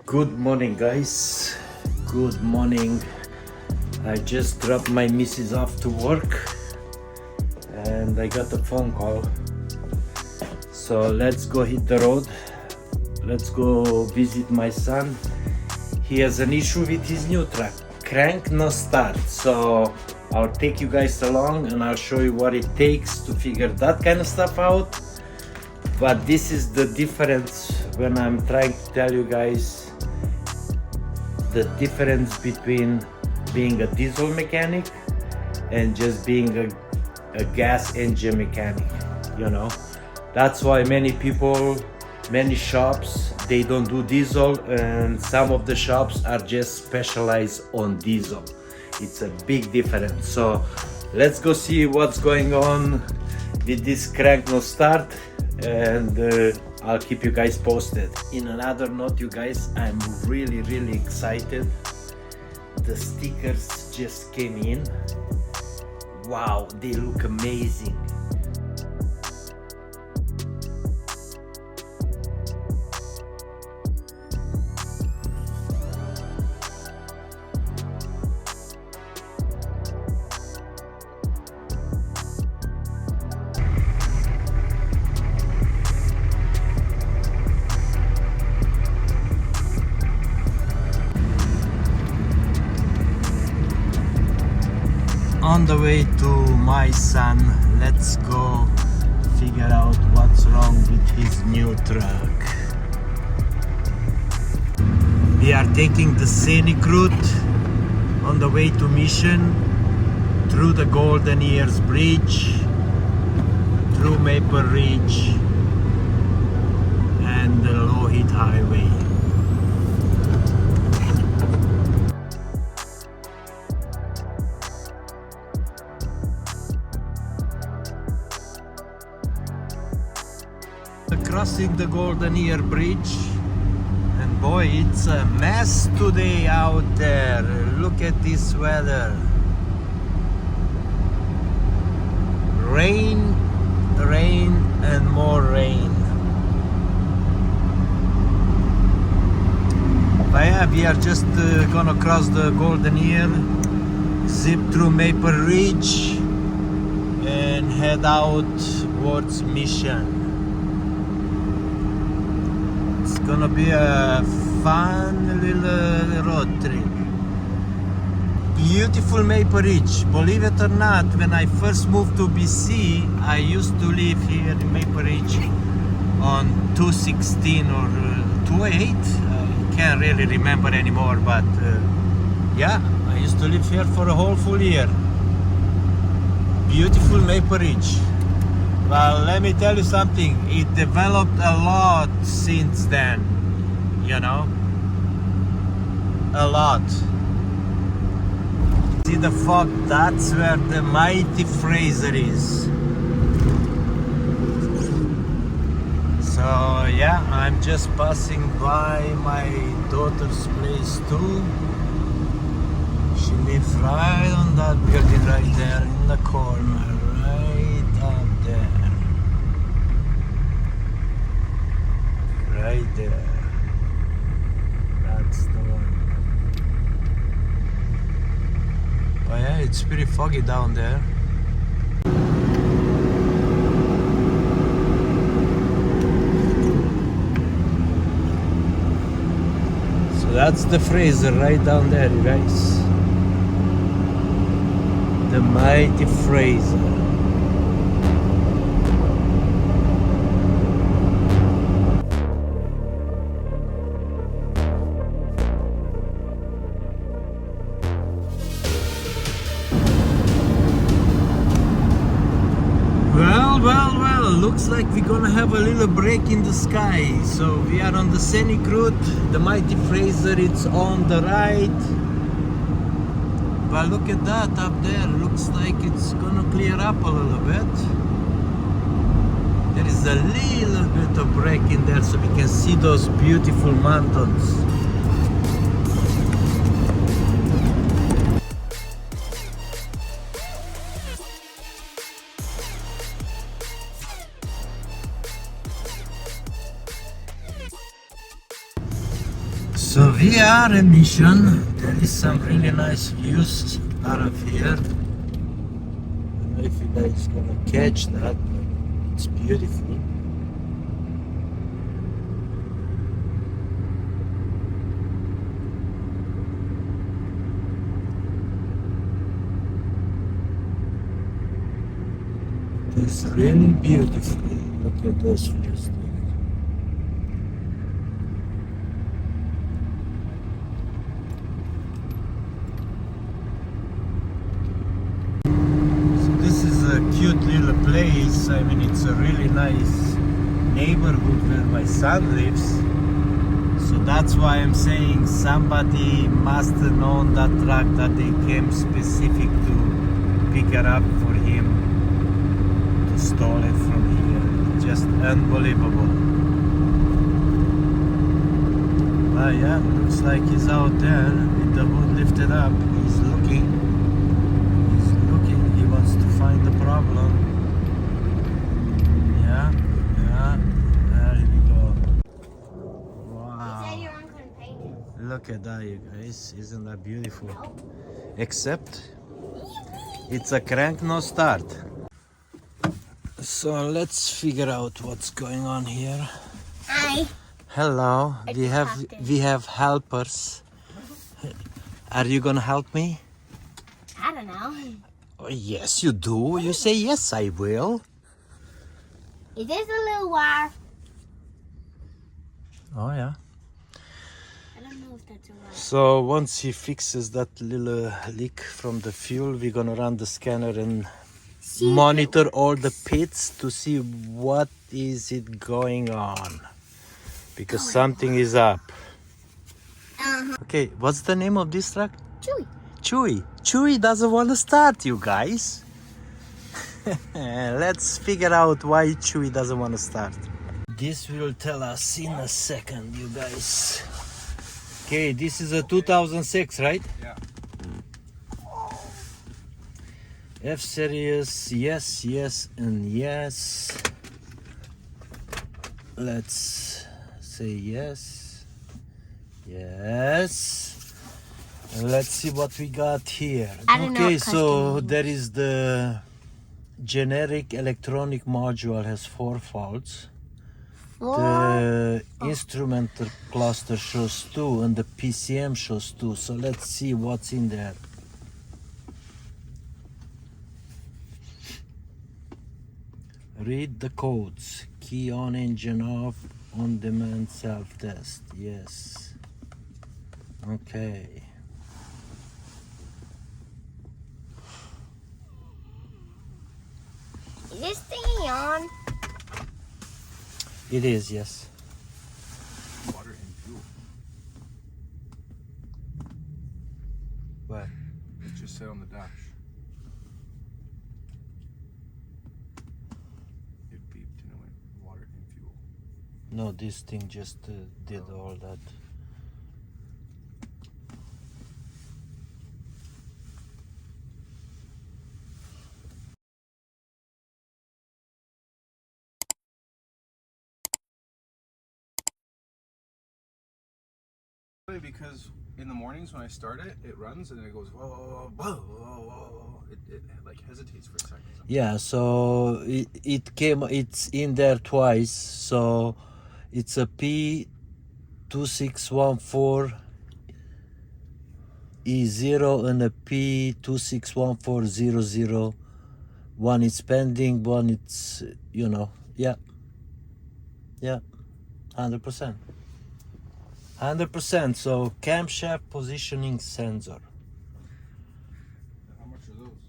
Good morning, guys. Good morning. I just dropped my missus off to work and I got a phone call. So let's go hit the road. Let's go visit my son. He has an issue with his new truck. Crank no start. So I'll take you guys along and I'll show you what it takes to figure that kind of stuff out. But this is the difference when I'm trying to tell you guys the difference between being a diesel mechanic and just being a gas engine mechanic, you know. That's why many people, many shops, they don't do diesel, and some of the shops are just specialized on diesel. It's a big difference. So let's go see what's going on with this crank no start, and I'll keep you guys posted. In another note, you guys, I'm really excited. The stickers just came in. Wow, they look amazing. On the way to my son, let's go figure out what's wrong with his new truck. We are taking the Scenic route on the way to Mission, through the Golden Ears Bridge, through Maple Ridge and the Low-Heat Highway. Crossing the Golden Ear Bridge, and boy, it's a mess today out there. Look at this weather. Rain, rain and more rain. But yeah, we are just gonna cross the Golden Ear, zip through Maple Ridge and head out towards Mission. It's gonna be a fun little road trip. Beautiful Maple Ridge. Believe it or not, when I first moved to BC, I used to live here in Maple Ridge on 216 or 208. I can't really remember anymore, but yeah, I used to live here for a whole full year. Beautiful Maple Ridge. Well, let me tell you something, it developed a lot since then, you know, a lot. See the fog, that's where the mighty Fraser is. So yeah, I'm just passing by my daughter's place too. She lives right on that building right there in the corner, right up there. Right there. That's the one. Oh yeah, it's pretty foggy down there. So that's the Fraser right down there, you guys. The mighty Fraser. Well, looks like we're gonna have a little break in the sky. So we are on the Scenic route. The mighty Fraser, it's on the right. But look at that up there. Looks like it's gonna clear up a little bit. There is a little bit of break in there so we can see those beautiful mountains. So we are in mission. There is some really nice views out of here. I don't know if you guys gonna catch that. It's beautiful. It's really beautiful. Look at those views there. So this is a cute little place. I mean, it's a really nice neighborhood where my son lives. So that's why I'm saying somebody must have known that truck, that they came specific to pick it up for him, to stole it from here. Just unbelievable. But yeah, looks like he's out there with the hood lifted up. He's looking. He wants to find the problem. Yeah, there we go. Wow. Look at that, you guys. Isn't that beautiful? No. Except it's a crank, no start. So let's figure out what's going on here. Hi. Hello. I We just have helpers. Are you gonna help me? I don't know. Oh, yes, you do. You say yes, I will. Is this a little wire? Oh yeah. I don't know if that's a wire. So once he fixes that little leak from the fuel, we're gonna run the scanner and monitor all the pits to see what is it going on, because something is up. Okay, what's the name of this truck? Chewy. Chewy doesn't want to start, you guys. Let's figure out why Chewy doesn't want to start. This will tell us in a second, you guys. Okay, this is a 2006, right? Yeah. F series, yes, and yes. Let's say yes. Let's see what we got here. I don't know Okay, what so custom there is the generic electronic module has 4 faults. The instrumental cluster shows 2 and the PCM shows 2. So let's see what's in there. Read the codes. Key on, engine off, on demand self-test. Yes. Okay. Is this thingy on? It is, yes. Water and fuel. What? It just said on the dash. It beeped and it went water and fuel. No, this thing just did all that. Because in the mornings when I start it, it runs and then it goes whoa, whoa, whoa, whoa, whoa. It like hesitates for a second. Yeah, so it's in there twice. So it's a P2614 E0 and a P261400. One is pending, one it's, yeah, 100%. 100%. So camshaft positioning sensor. How much are those?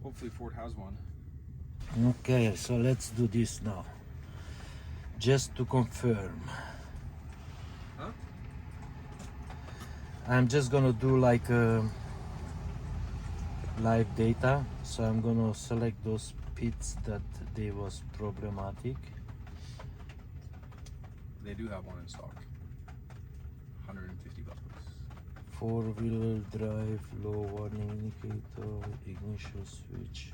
Hopefully Ford has one. Okay, so let's do this now. Just to confirm. Huh? I'm just gonna do like live data. So I'm gonna select those pits that they was problematic. They do have one in stock. $150. 4-wheel drive, low warning indicator, ignition switch,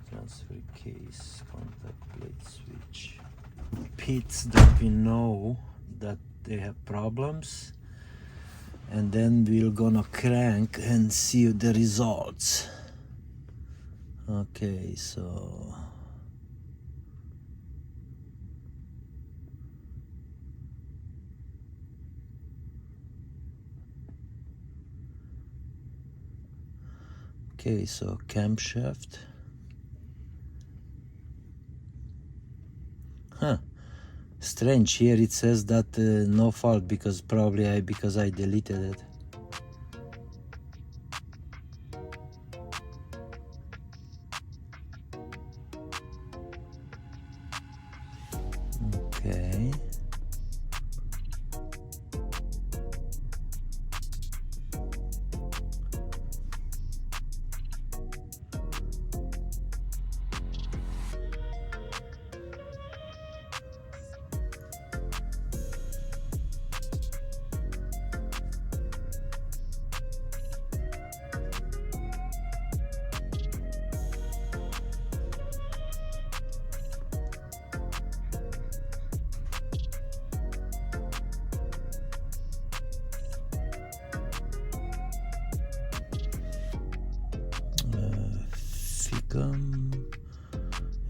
transfer case, contact plate switch. pits that we know that they have problems, and then we're gonna crank and see the results. Okay, so camshaft. Huh. Strange, here it says that no fault, because probably I deleted it. Okay.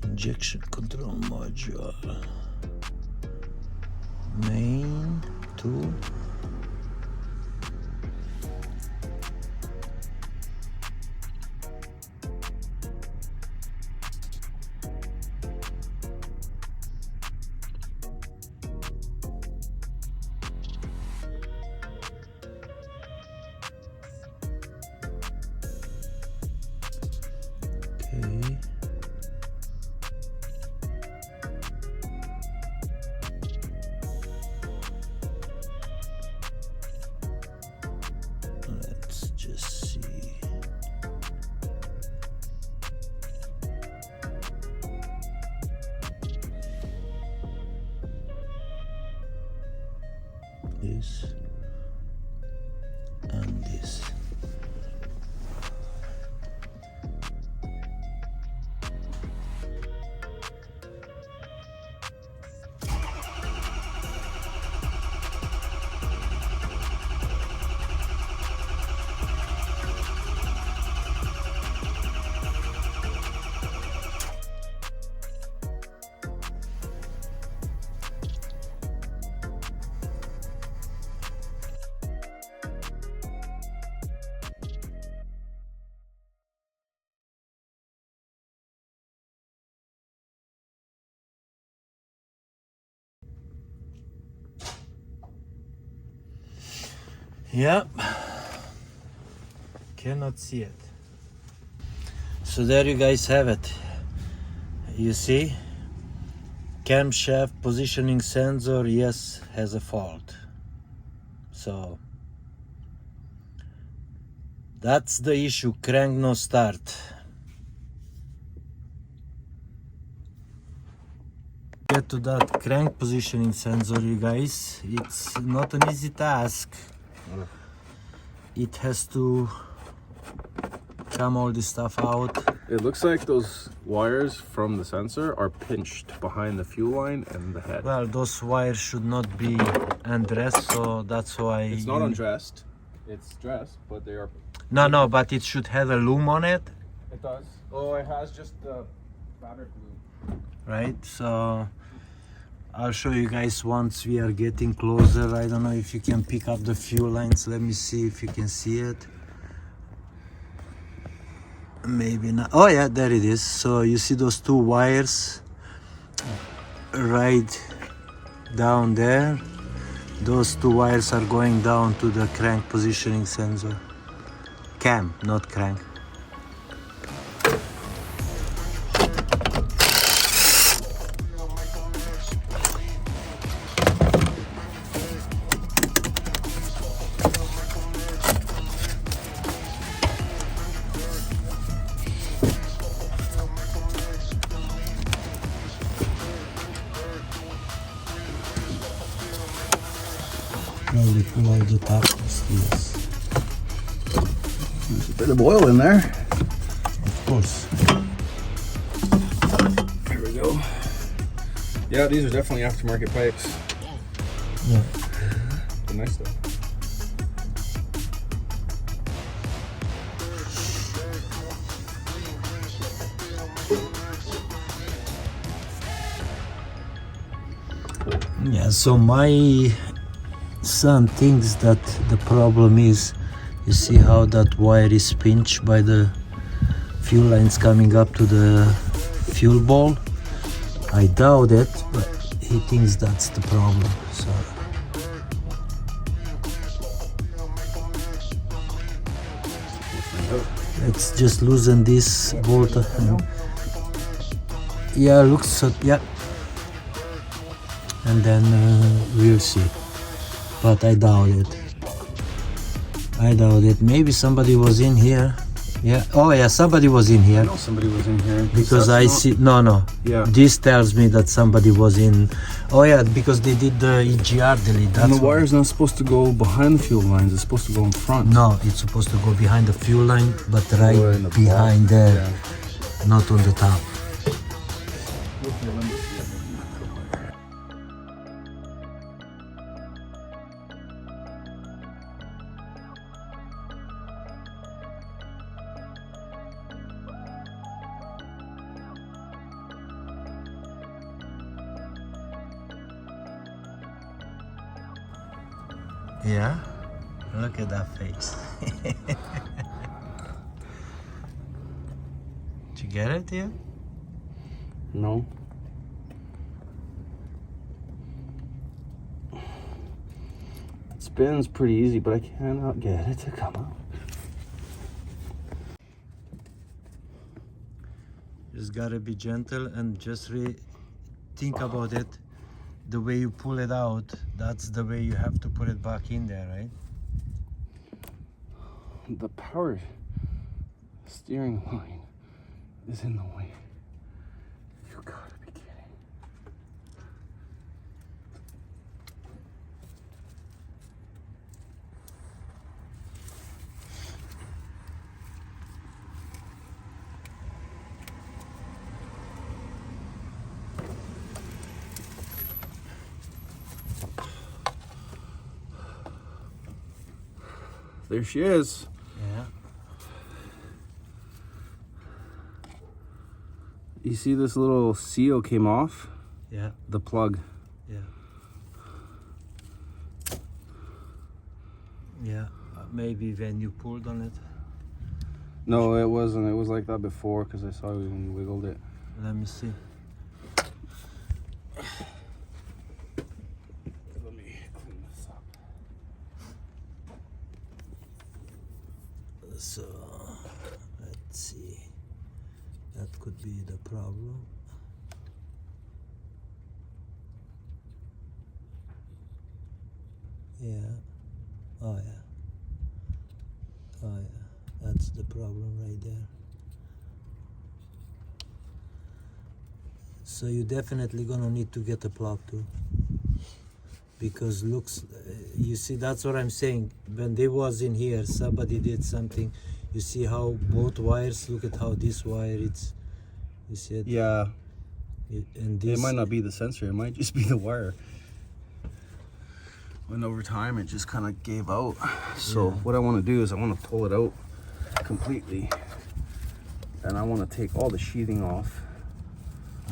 Injection control module, main 2. Okay. Let's just see. This and this. Yep, cannot see it. So there you guys have it. You see, camshaft positioning sensor, yes, has a fault. So that's the issue, crank no start. Get to that crank positioning sensor, you guys, it's not an easy task. It has to come all this stuff out. It looks like those wires from the sensor are pinched behind the fuel line and the head. Well, those wires should not be undressed, so that's why... It's not undressed. It's dressed, but they are... No, but it should have a loom on it. It does. Oh, it has just the fabric loom. Right, so I'll show you guys once we are getting closer. I don't know if you can pick up the fuel lines. Let me see if you can see it. Maybe not. Oh yeah, there it is. So you see those two wires right down there. Those two wires are going down to the crank positioning sensor. Cam, not crank. Probably pull out the top of this. There's a bit of oil in there. Of course. Here we go. Yeah, these are definitely aftermarket pipes. Yeah. They're nice though. Yeah, so my son thinks that the problem is, you see how that wire is pinched by the fuel lines coming up to the fuel ball? I doubt it, but he thinks that's the problem. So let's just loosen this bolt. Yeah, looks so, yeah. And then we'll see. But I doubt it. I doubt it. Maybe somebody was in here. Yeah. Oh yeah, somebody was in here. I know somebody was in here. Because I see. No. Yeah. This tells me that somebody was in. Oh yeah, because they did the EGR delete. That's And the why. wire's not supposed to go behind the fuel lines. It's supposed to go in front. No, it's supposed to go behind the fuel line, but Or right in the behind block. there, Yeah. not on the top. Yeah, look at that face. Did you get it yet? No. It spins pretty easy, but I cannot get it to come out. Just gotta be gentle and just think about it. The way you pull it out, that's the way you have to put it back in there, right? The power steering line is in the way. You gotta be kidding. There she is. Yeah. You see this little seal came off? Yeah. The plug. Yeah. Yeah. Maybe when you pulled on it. No, it wasn't. It was like that before because I saw when you wiggled it. Let me see. Let me clean this up. So let's see. That could be the problem. Yeah. Oh yeah. Oh yeah. That's the problem right there. So you're definitely gonna need to get a plug too. Because looks, you see, that's what I'm saying. When they was in here, somebody did something. You see how both wires, look at how this wire, it's, you see it? Yeah. And this, It might not be the sensor. It might just be the wire. And over time, it just kind of gave out. So Yeah. what I want to do is I want to pull it out completely. And I want to take all the sheathing off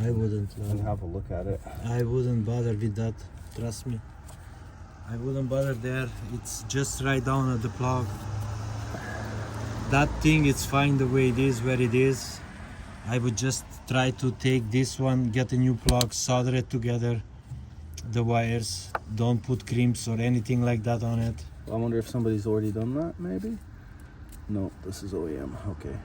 I wouldn't, and have a look at it. I wouldn't bother with that, trust me. I wouldn't bother there. It's just right down at the plug. That thing, it's fine the way it is, where it is. I would just try to take this one, get a new plug, solder it together, the wires. Don't put crimps or anything like that on it. I wonder if somebody's already done that, maybe? No, this is OEM, okay.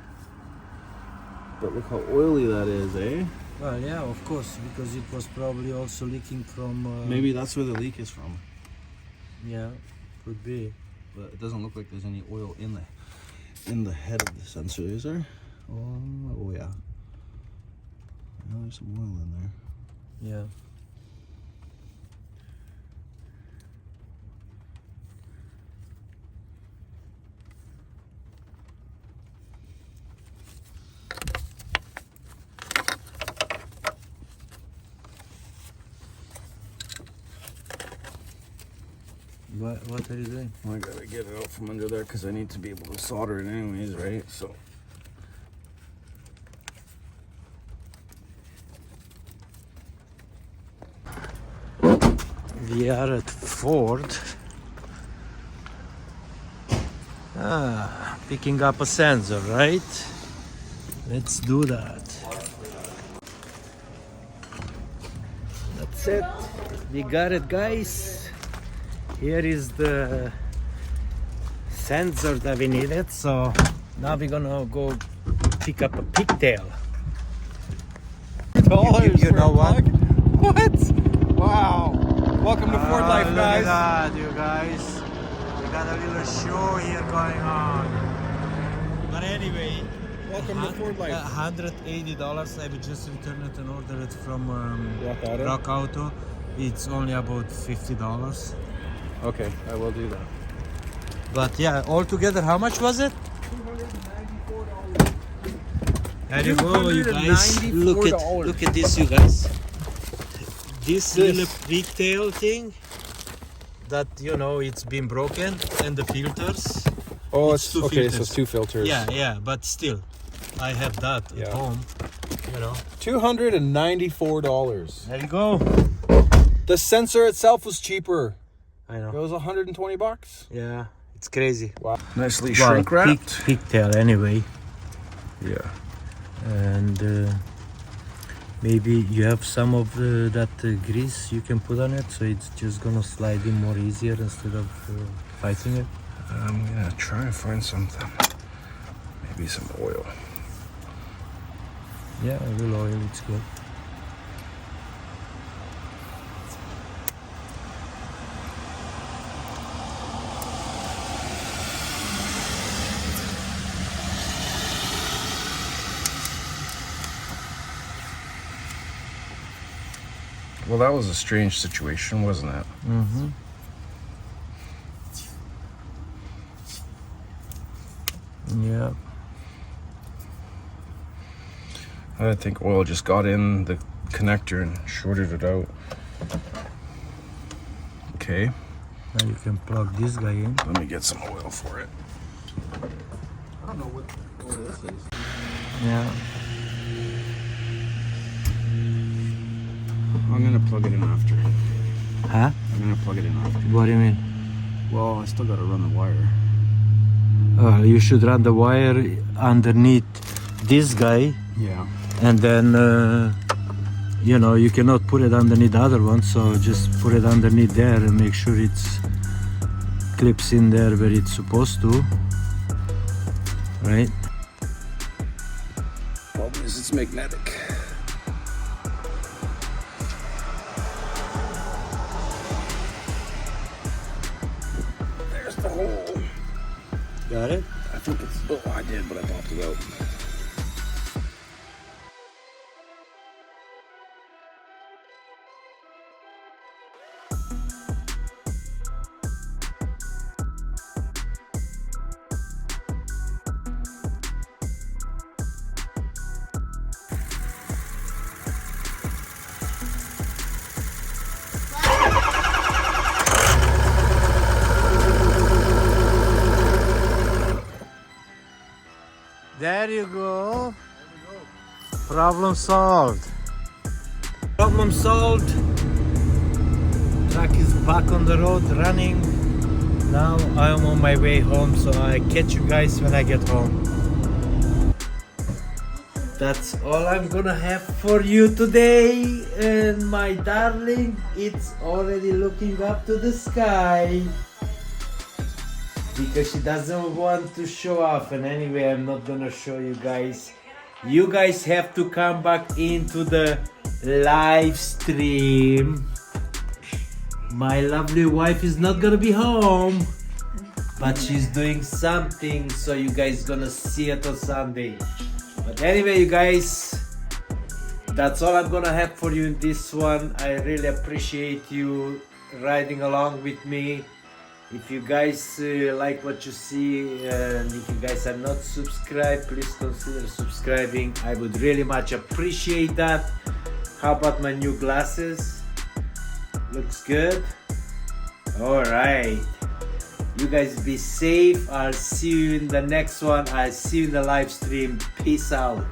But look how oily that is, eh? Well, yeah, of course, because it was probably also leaking from... Maybe that's where the leak is from. Yeah, could be. But it doesn't look like there's any oil in the head of the sensor, is there? Oh yeah. Yeah, there's some oil in there. Yeah. What are you doing? Well, I gotta get it out from under there because I need to be able to solder it anyways, right? So. We are at Ford. Picking up a sensor, right? Let's do that. That's it. We got it, guys. Here is the sensor that we needed. So now we're gonna go pick up a pigtail. You know what? What? Wow. Welcome to Ford Life, Look guys. at that, you guys. We got a little show here going on. But anyway, Welcome to Ford Life. $180. I will just return it and order it from Rock Auto? Auto. It's only about $50. Okay, I will do that. But yeah, altogether, how much was it? There you go, you guys. Look at this, you guys. This little pigtail thing that, you know, it's been broken, and the filters. Oh, It's two okay. filters. So it's 2 filters. Yeah, but still, I have that at home. You know. $294. There you go. The sensor itself was cheaper. I know. It was $120. Yeah, it's crazy. Wow. Nicely Well, shrink wrapped. pigtail anyway, Yeah. and maybe you have some of that grease you can put on it, so it's just gonna slide in more easier instead of fighting it. I'm gonna try and find something. Maybe some oil. Yeah, a little oil, it's good. Well, that was a strange situation, wasn't it? Mm-hmm. Yeah. I think oil just got in the connector and shorted it out. Okay, Now you can plug this guy in. let me get some oil for it. I don't know what this is. Yeah. I'm gonna plug it in after. Huh? I'm gonna plug it in after. What do you mean? Well, I still gotta run the wire. You should run the wire underneath this guy, Yeah. and then you know, you cannot put it underneath the other one, so just put it underneath there and make sure it's clips in there where it's supposed to, right? Problem is, it's magnetic. There's the hole. Got it? I think it's. Oh, I did, but I popped it out. There you go. Problem solved. Problem solved. Truck is back on the road running. Now I'm on my way home, so I catch you guys when I get home. That's all I'm gonna have for you today. And my darling, it's already looking up to the sky. Because she doesn't want to show off, and anyway, I'm not gonna show you guys. You guys have to come back into the live stream. My lovely wife is not gonna be home, but she's doing something, so you guys gonna see it on Sunday. But anyway, you guys, that's all I'm gonna have for you in this one. I really appreciate you riding along with me. If you guys like what you see, and if you guys are not subscribed, please consider subscribing. I would really much appreciate that. How about my new glasses? Looks good. All right. You guys be safe. I'll see you in the next one. I'll see you in the live stream. Peace out.